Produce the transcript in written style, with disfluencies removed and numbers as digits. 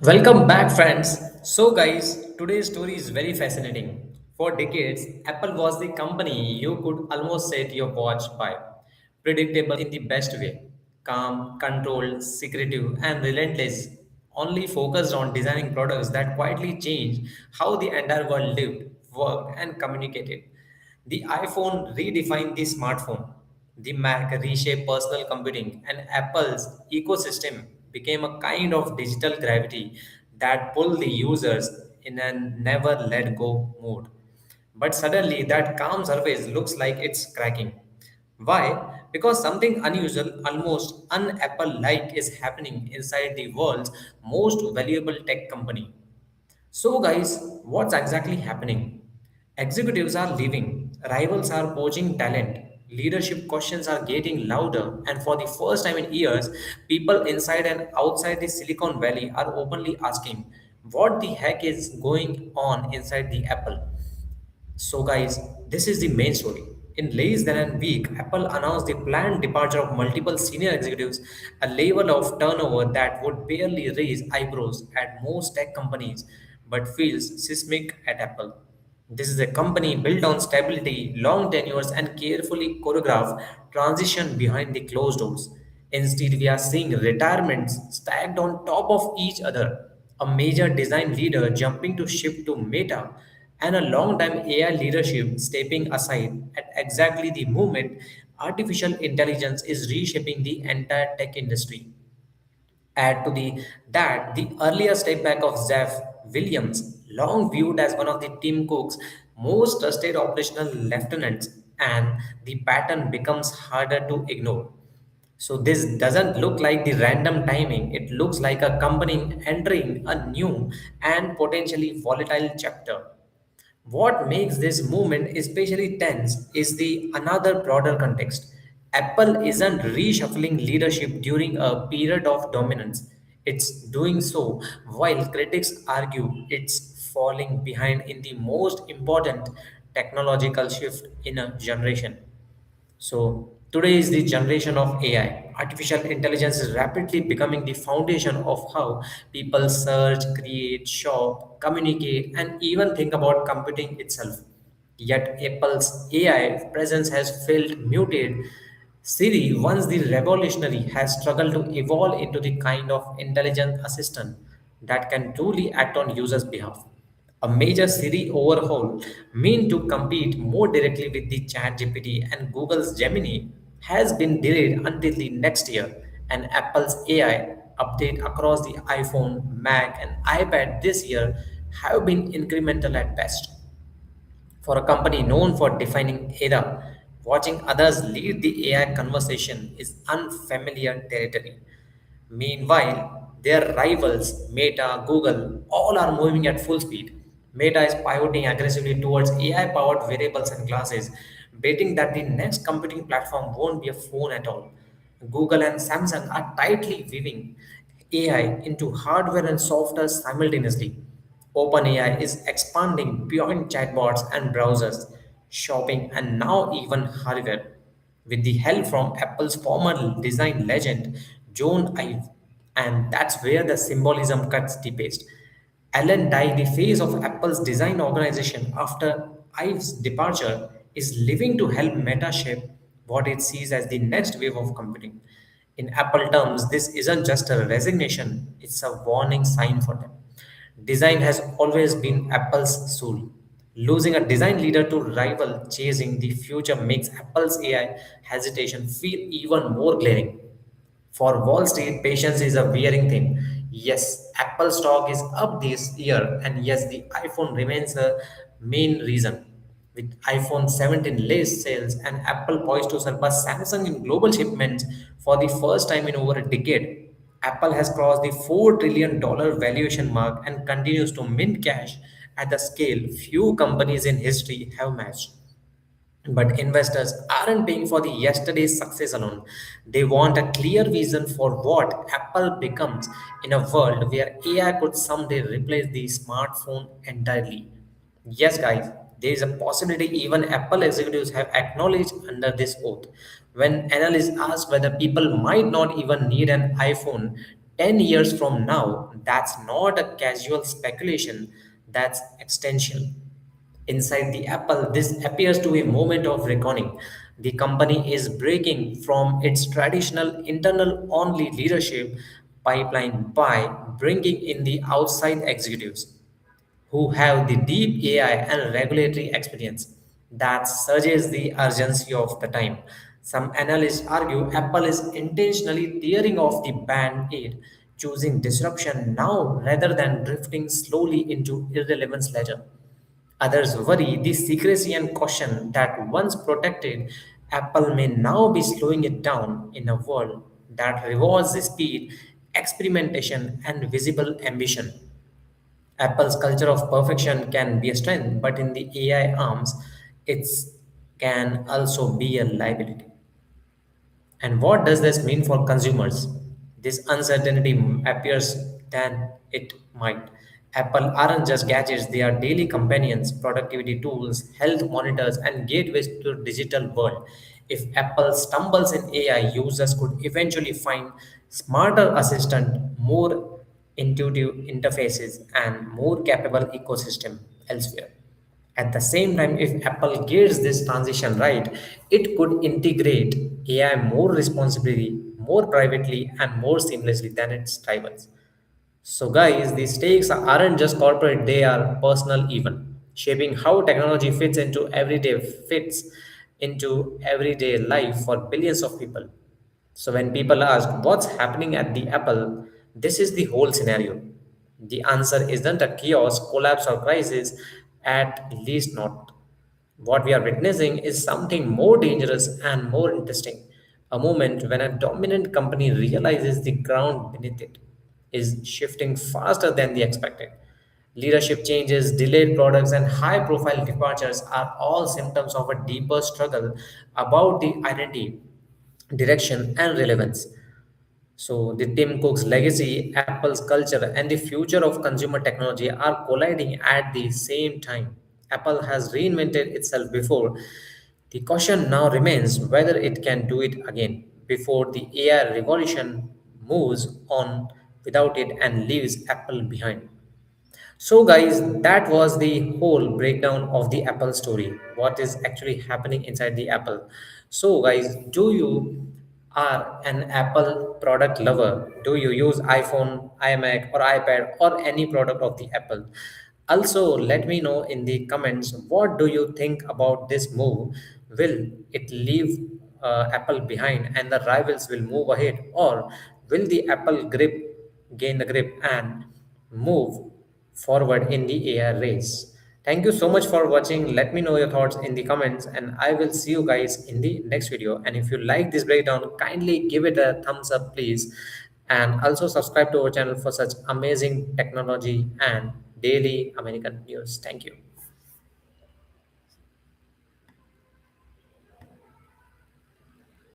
Welcome back, friends. So, guys, today's story is very fascinating. For decades, Apple was the company you could almost set your watch by. Predictable in the best way, calm, controlled, secretive, and relentless, only focused on designing products that quietly changed how the entire world lived, worked, and communicated. The iPhone redefined the smartphone. The Mac reshaped personal computing, and Apple's ecosystem became a kind of digital gravity that pulled the users in a never let go mode. But suddenly, that calm surface looks like it's cracking. Why? Because something unusual, almost un Apple like, is happening inside the world's most valuable tech company. So, guys, what's exactly happening? Executives are leaving, rivals are poaching talent, leadership questions are getting louder, and for the first time in years, people inside and outside the Silicon Valley are openly asking what the heck is going on inside the Apple. So, guys, this is the main story. In less than a week, Apple announced the planned departure of multiple senior executives, a level of turnover that would barely raise eyebrows at most tech companies but feels seismic at Apple. This is a company built on stability, long tenures, and carefully choreographed transition behind the closed doors. Instead, we are seeing retirements stacked on top of each other, a major design leader jumping to shift to Meta, and a long-time AI leadership stepping aside at exactly the moment artificial intelligence is reshaping the entire tech industry. Add to the earlier step back of Zeph Williams, long viewed as one of the Tim Cook's most trusted operational lieutenants, and the pattern becomes harder to ignore. So this doesn't look like the random timing. It looks like a company entering a new and potentially volatile chapter. What makes this movement especially tense is the another broader context. Apple isn't reshuffling leadership during a period of dominance. It's doing so while critics argue it's falling behind in the most important technological shift in a generation. So today is the generation of AI. Artificial intelligence is rapidly becoming the foundation of how people search, create, shop, communicate, and even think about computing itself. Yet Apple's AI presence has felt muted. Siri, once the revolutionary, has struggled to evolve into the kind of intelligent assistant that can truly act on users' behalf. A major Siri overhaul, meant to compete more directly with the ChatGPT and Google's Gemini, has been delayed until the next year, and Apple's AI update across the iPhone, Mac, and iPad this year have been incremental at best. For a company known for defining era, watching others lead the AI conversation is unfamiliar territory. Meanwhile, their rivals, Meta, Google, all are moving at full speed. Meta is pivoting aggressively towards AI powered wearables and glasses, betting that the next computing platform won't be a phone at all. Google and Samsung are tightly weaving AI into hardware and software simultaneously. OpenAI is expanding beyond chatbots and browsers, shopping, and now even hardware. With the help from Apple's former design legend, John Ive, and that's where the symbolism cuts deepest. Alan Dye, the face of Apple's design organization after Ive's departure, is living to help Meta shape what it sees as the next wave of computing. In Apple terms, this isn't just a resignation, it's a warning sign for them. Design has always been Apple's soul. Losing a design leader to rival chasing the future makes Apple's AI hesitation feel even more glaring. For Wall Street, patience is a wearing thing. Yes, Apple stock is up this year, and yes, the iPhone remains a main reason. With iPhone 17 list sales and Apple poised to surpass Samsung in global shipments for the first time in over a decade, Apple has crossed the $4 trillion valuation mark and continues to mint cash at the scale few companies in history have matched. But investors aren't paying for the yesterday's success alone. They want a clear vision for what Apple becomes in a world where AI could someday replace the smartphone entirely. Yes, guys, there is a possibility even Apple executives have acknowledged under this oath. When analysts ask whether people might not even need an iPhone 10 years from now, that's not a casual speculation, that's existential. Inside the Apple, this appears to be a moment of reckoning. The company is breaking from its traditional internal only leadership pipeline by bringing in the outside executives who have the deep AI and regulatory experience that surges the urgency of the time. Some analysts argue Apple is intentionally tearing off the band aid, choosing disruption now rather than drifting slowly into irrelevance later. Others worry the secrecy and caution that once protected, Apple may now be slowing it down in a world that rewards speed, experimentation, and visible ambition. Apple's culture of perfection can be a strength, but in the AI arms, it can also be a liability. And what does this mean for consumers? This uncertainty appears than it might. Apple aren't just gadgets, they are daily companions, productivity tools, health monitors, and gateways to the digital world. If Apple stumbles in AI, users could eventually find smarter assistant, more intuitive interfaces, and more capable ecosystem elsewhere. At the same time, if Apple gets this transition right, it could integrate AI more responsibly, more privately, and more seamlessly than its rivals. So, guys, these stakes aren't just corporate; they are personal, even shaping how technology fits into everyday life for billions of people. So when people ask what's happening at the Apple, this is the whole scenario. The answer isn't a chaos, collapse, or crisis, at least not. What we are witnessing is something more dangerous and more interesting. A moment when a dominant company realizes the ground beneath it is shifting faster than they expected. Leadership changes, delayed products, and high profile departures are all symptoms of a deeper struggle about the identity, direction, and relevance. So, the Tim Cook's legacy, Apple's culture, and the future of consumer technology are colliding at the same time. Apple has reinvented itself before. The question now remains whether it can do it again before the AI revolution moves on without it and leaves Apple behind. So, guys, that was the whole breakdown of the Apple story. What is actually happening inside the Apple? So, guys, do you are an Apple product lover? Do you use iPhone, iMac, or iPad, or any product of the Apple? Also, let me know in the comments what do you think about this move? Will it leave Apple behind and the rivals will move ahead, or will the Apple gain the grip and move forward in the AI race? Thank you so much for watching. Let me know your thoughts in the comments, and I will see you guys in the next video. And if you like this breakdown, kindly give it a thumbs up, please. And also subscribe to our channel for such amazing technology and daily American news. Thank you.